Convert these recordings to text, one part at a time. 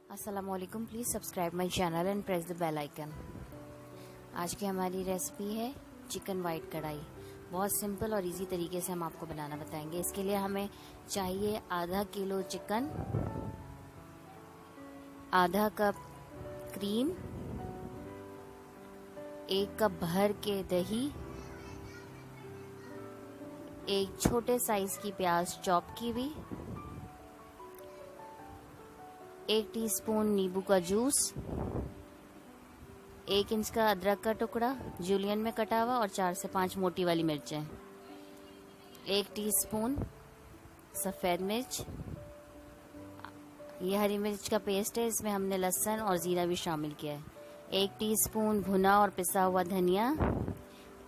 अस्सलामुअलैकुम, please subscribe my channel and press the bell icon. आज की हमारी रेसिपी है चिकन वाइट कढ़ाई। बहुत सिंपल और इजी तरीके से हम आपको बनाना बताएंगे। इसके लिए हमें चाहिए आधा किलो चिकन, आधा कप क्रीम, 1 कप भर के दही, एक छोटे साइज की प्याज चॉप की हुई, 1 टीस्पून नींबू का जूस, 1 इंच का अदरक का टुकड़ा जूलियन में कटा हुआ और 4 से 5 मोटी वाली मिर्चें, 1 टीस्पून सफ़ेद मिर्च, ये हरी मिर्च का पेस्ट है, इसमें हमने लहसुन और ज़ीरा भी शामिल किया है, 1 टीस्पून भुना और पिसा हुआ धनिया,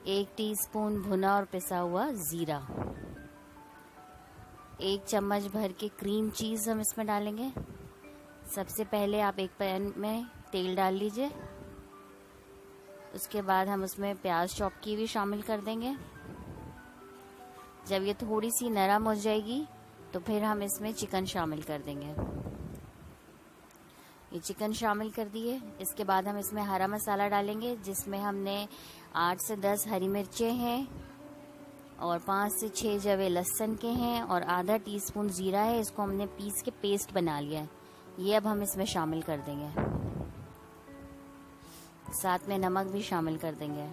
1 टीस्पून भुना और पिसा हुआ ज़ीरा, 1 चम्मच भर के क्रीम चीज़ हम इसमें डालेंगे। सबसे पहले आप एक पैन में तेल डाल लीजिए, उसके बाद हम उसमें प्याज चॉप की हुई शामिल कर देंगे। जब ये थोड़ी सी नरम हो जाएगी तो फिर हम इसमें चिकन शामिल कर देंगे। ये चिकन शामिल कर दिए। इसके बाद हम इसमें हरा मसाला डालेंगे, जिसमें हमने 8 से 10 हरी मिर्चें हैं और 5 से 6 जवे लहसुन के हैं और आधा टीस्पून ज़ीरा है। इसको हमने पीस के पेस्ट बना लिया है। ये अब हम इसमें शामिल कर देंगे, साथ में नमक भी शामिल कर देंगे।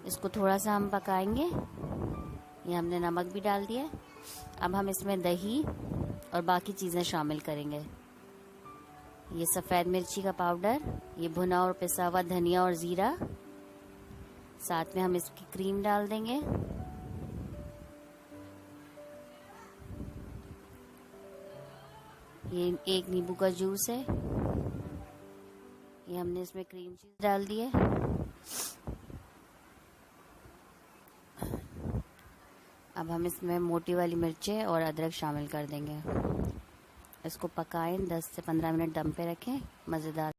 इसको थोड़ा सा हम पकाएंगे। ये हमने नमक भी डाल दिया। अब हम इसमें दही और बाकी चीज़ें शामिल करेंगे। ये सफ़ेद मिर्ची का पाउडर, ये भुना और पिसा हुआ धनिया और ज़ीरा, साथ में हम इसकी क्रीम डाल देंगे। ये 1 नींबू का जूस है, ये हमने इसमें क्रीम चीज डाल दी है। अब हम इसमें मोटी वाली मिर्चें और अदरक शामिल कर देंगे। इसको पकाएं, 10 से 15 मिनट दम पे रखें। मज़ेदार